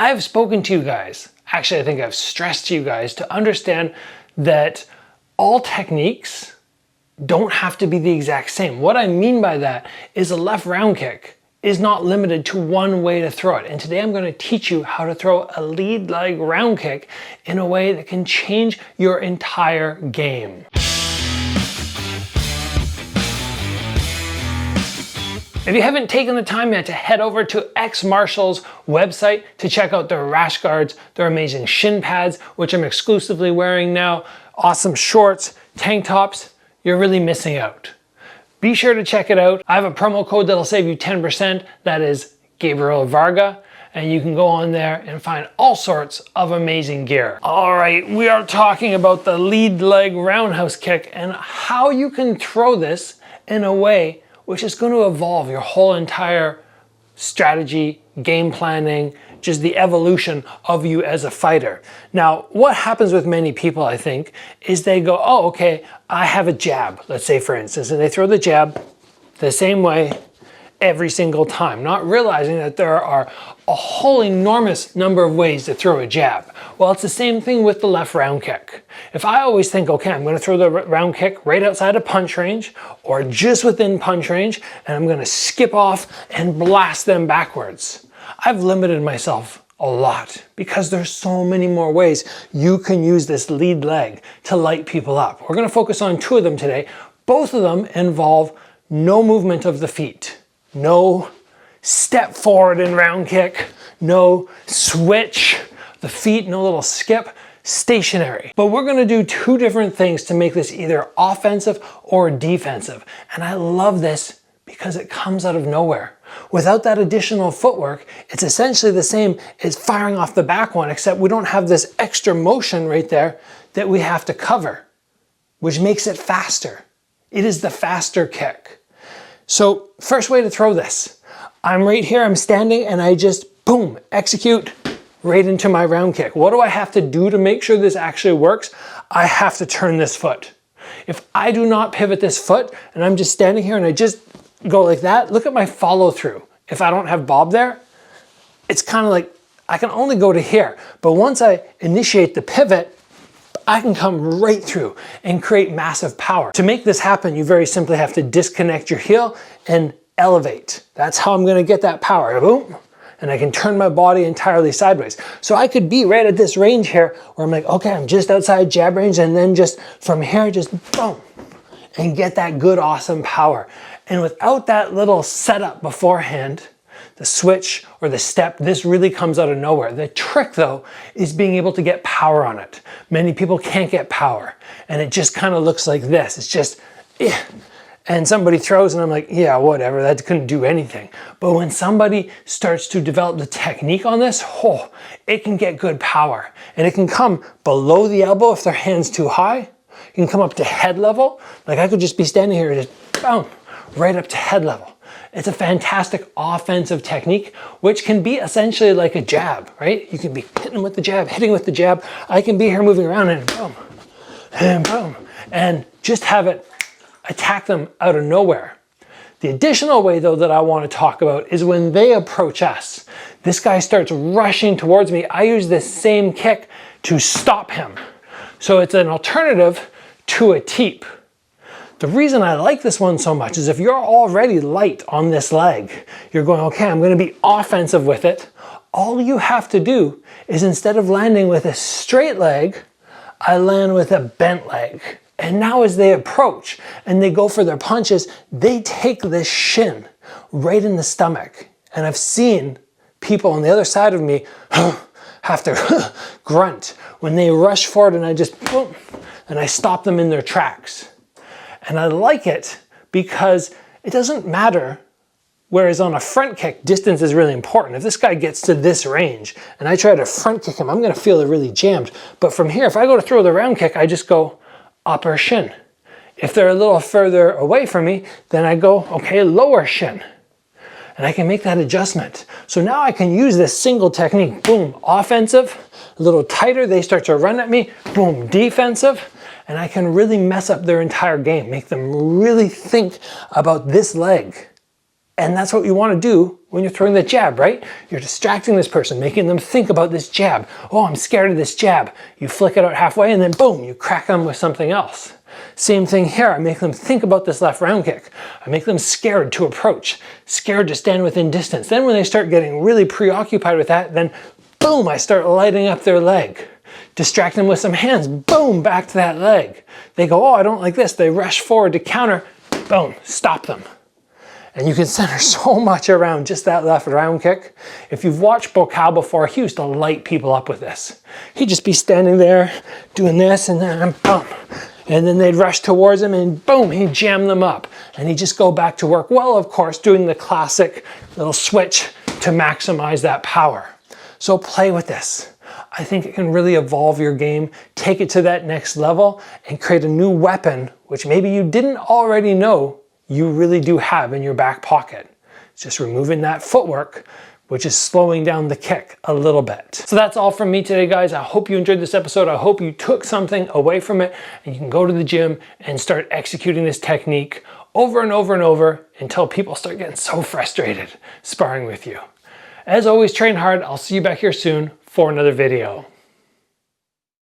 I've spoken to you guys, actually I think I've stressed to you guys to understand that all techniques don't have to be the exact same. What I mean by that is a left round kick is not limited to one way to throw it. And today I'm going to teach you how to throw a lead leg round kick in a way that can change your entire game. If you haven't taken the time yet to head over to XMartial's website to check out their rash guards, their amazing shin pads, which I'm exclusively wearing now, awesome shorts, tank tops, you're really missing out. Be sure to check it out. I have a promo code that'll save you 10%. That is Gabriel Varga. And you can go on there and find all sorts of amazing gear. All right, we are talking about the lead leg roundhouse kick and how you can throw this in a way which is going to evolve your whole entire strategy, game planning, just the evolution of you as a fighter. Now, what happens with many people, I think, is they go, oh, okay, I have a jab, let's say for instance, and they throw the jab the same way every single time, not realizing that there are a whole enormous number of ways to throw a jab. Well, it's the same thing with the left round kick. If I always think, okay, I'm going to throw the round kick right outside of punch range or just within punch range, and I'm going to skip off and blast them backwards, I've limited myself a lot because there's so many more ways you can use this lead leg to light people up. We're going to focus on two of them today. Both of them involve no movement of the feet. No step forward in round kick, no switch the feet, no little skip, stationary. But we're gonna do two different things to make this either offensive or defensive. And I love this because it comes out of nowhere. Without that additional footwork, it's essentially the same as firing off the back one, except we don't have this extra motion right there that we have to cover, which makes it faster. It is the faster kick. So first way to throw this, I'm right here, I'm standing, and I just, boom, execute right into my round kick. What do I have to do to make sure this actually works? I have to turn this foot. If I do not pivot this foot, and I'm just standing here and I just go like that, look at my follow through. If I don't have bob there, it's kind of like, I can only go to here. But once I initiate the pivot, I can come right through and create massive power. To make this happen, you very simply have to disconnect your heel and elevate. That's how I'm gonna get that power, boom. And I can turn my body entirely sideways. So I could be right at this range here where I'm like, okay, I'm just outside jab range, and then just from here, just boom, and get that good, awesome power. And without that little setup beforehand, the switch or the step, this really comes out of nowhere. The trick though is being able to get power on it. Many people can't get power and it just kind of looks like this. It's just, and somebody throws and I'm like, yeah, whatever, that couldn't do anything. But when somebody starts to develop the technique on this, oh, it can get good power. And it can come below the elbow if their hand's too high. It can come up to head level. Like I could just be standing here and just boom, right up to head level. It's a fantastic offensive technique, which can be essentially like a jab, right? You can be hitting with the jab, hitting with the jab. I can be here moving around and boom, and just have it attack them out of nowhere. The additional way though that I want to talk about is when they approach us. This guy starts rushing towards me. I use this same kick to stop him. So it's an alternative to a teep. The reason I like this one so much is if you're already light on this leg, you're going, okay, I'm going to be offensive with it. All you have to do is instead of landing with a straight leg, I land with a bent leg. And now as they approach and they go for their punches, they take this shin right in the stomach. And I've seen people on the other side of me have to grunt when they rush forward and I just, boom, and I stop them in their tracks. And I like it because it doesn't matter. Whereas on a front kick, distance is really important. If this guy gets to this range and I try to front kick him, I'm gonna feel it really jammed. But from here, if I go to throw the round kick, I just go upper shin. If they're a little further away from me, then I go, okay, lower shin. And I can make that adjustment. So now I can use this single technique, boom, offensive, a little tighter, they start to run at me, boom, defensive. And I can really mess up their entire game, make them really think about this leg And that's what you want to do when you're throwing the jab, right? You're distracting this person, making them think about this jab. Oh, I'm scared of this jab. You flick it out halfway and then boom, you crack them with something else. Same thing here. I make them think about this left round kick. I make them scared to approach, scared to stand within distance. Then when they start getting really preoccupied with that, then boom, I start lighting up their leg. Distract them with some hands, boom, back to that leg. They go, oh, I don't like this. They rush forward to counter, boom, stop them. And you can center so much around just that left round kick. If you've watched Buakaw before, he used to light people up with this. He'd just be standing there doing this and then boom. And then they'd rush towards him and boom, he'd jam them up. And he'd just go back to work. Well, of course, doing the classic little switch to maximize that power. So play with this. I think it can really evolve your game, take it to that next level, and create a new weapon, which maybe you didn't already know you really do have in your back pocket. It's just removing that footwork, which is slowing down the kick a little bit. So that's all from me today, guys. I hope you enjoyed this episode. I hope you took something away from it and you can go to the gym and start executing this technique over and over and over until people start getting so frustrated sparring with you. As always, train hard. I'll see you back here soon for another video.